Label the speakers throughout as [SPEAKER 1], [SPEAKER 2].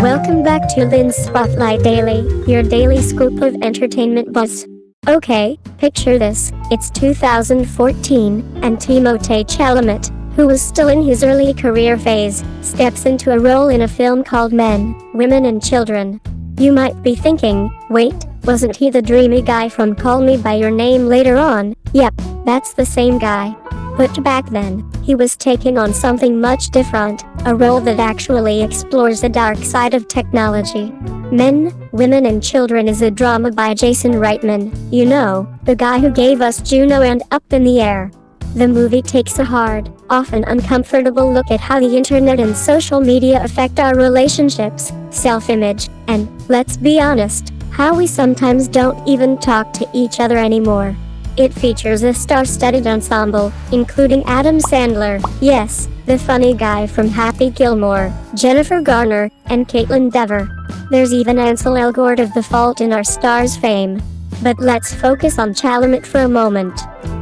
[SPEAKER 1] Welcome back to Lin's Spotlight Daily, your daily scoop of entertainment buzz. Okay, picture this, it's 2014, and Timothée Chalamet, who was still in his early career phase, steps into a role in a film called Men, Women and Children. You might be thinking, wait, wasn't he the dreamy guy from Call Me By Your Name later on? Yep, that's the same guy. But back then, he was taking on something much different, a role that actually explores the dark side of technology. Men, Women and Children is a drama by Jason Reitman, you know, the guy who gave us Juno and Up in the Air. The movie takes a hard, often uncomfortable look at how the internet and social media affect our relationships, self-image, and, let's be honest, how we sometimes don't even talk to each other anymore. It features a star-studded ensemble, including Adam Sandler, yes, the funny guy from Happy Gilmore, Jennifer Garner, and Caitlin Dever. There's even Ansel Elgort of The Fault in Our Stars fame. But let's focus on Chalamet for a moment.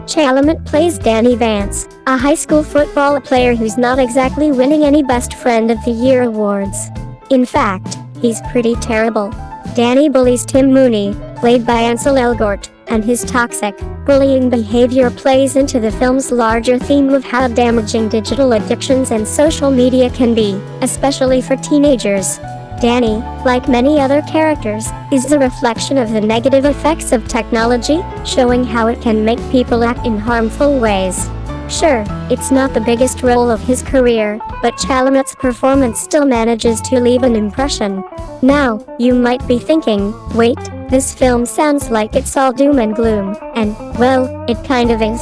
[SPEAKER 1] Chalamet plays Danny Vance, a high school football player who's not exactly winning any Best Friend of the Year awards. In fact, he's pretty terrible. Danny bullies Tim Mooney, played by Ansel Elgort, and his toxic, bullying behavior plays into the film's larger theme of how damaging digital addictions and social media can be, especially for teenagers. Danny, like many other characters, is a reflection of the negative effects of technology, showing how it can make people act in harmful ways. Sure, it's not the biggest role of his career, but Chalamet's performance still manages to leave an impression. Now, you might be thinking, wait, this film sounds like it's all doom and gloom, and, well, it kind of is.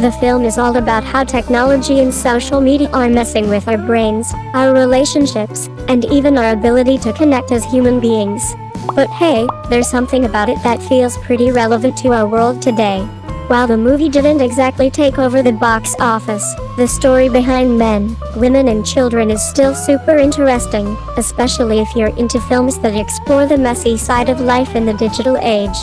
[SPEAKER 1] The film is all about how technology and social media are messing with our brains, our relationships, and even our ability to connect as human beings. But hey, there's something about it that feels pretty relevant to our world today. While the movie didn't exactly take over the box office, the story behind Men, Women and Children is still super interesting, especially if you're into films that explore the messy side of life in the digital age.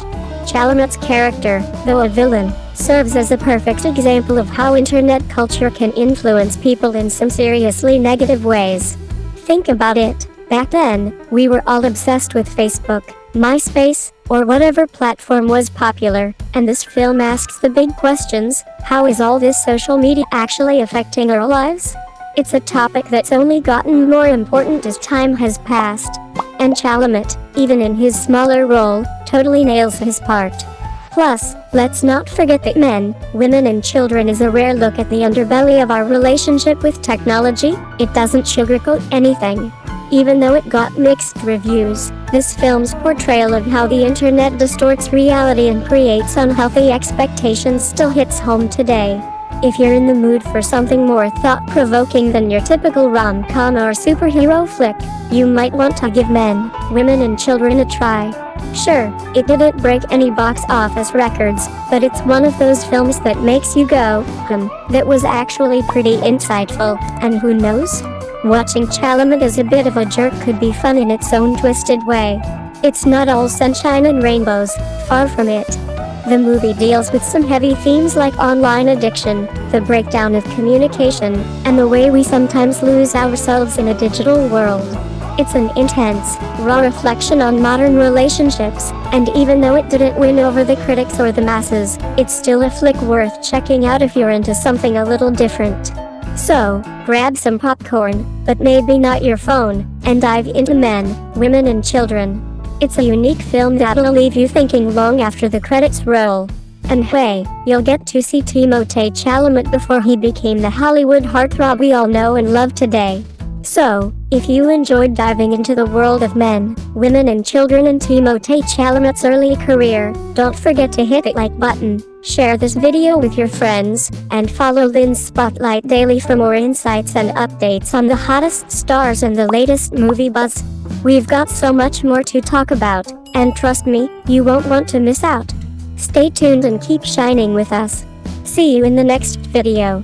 [SPEAKER 1] Chalamet's character, though a villain, serves as a perfect example of how internet culture can influence people in some seriously negative ways. Think about it. Back then, we were all obsessed with Facebook, MySpace, or whatever platform was popular, and this film asks the big questions: how is all this social media actually affecting our lives? It's a topic that's only gotten more important as time has passed. And Chalamet, even in his smaller role, totally nails his part. Plus, let's not forget that Men, Women and Children is a rare look at the underbelly of our relationship with technology. It doesn't sugarcoat anything. Even though it got mixed reviews, this film's portrayal of how the internet distorts reality and creates unhealthy expectations still hits home today. If you're in the mood for something more thought-provoking than your typical rom-com or superhero flick, you might want to give Men, Women and Children a try. Sure, it didn't break any box office records, but it's one of those films that makes you go, that was actually pretty insightful, and who knows? Watching Chalamet as a bit of a jerk could be fun in its own twisted way. It's not all sunshine and rainbows, far from it. The movie deals with some heavy themes like online addiction, the breakdown of communication, and the way we sometimes lose ourselves in a digital world. It's an intense, raw reflection on modern relationships, and even though it didn't win over the critics or the masses, it's still a flick worth checking out if you're into something a little different. So, grab some popcorn, but maybe not your phone, and dive into Men, Women and Children. It's a unique film that'll leave you thinking long after the credits roll. And hey, you'll get to see Timothée Chalamet before he became the Hollywood heartthrob we all know and love today. So, if you enjoyed diving into the world of Men, Women and Children and Timothée Chalamet's early career, don't forget to hit the like button, share this video with your friends, and follow Lin's Spotlight Daily for more insights and updates on the hottest stars and the latest movie buzz. We've got so much more to talk about, and trust me, you won't want to miss out. Stay tuned and keep shining with us. See you in the next video.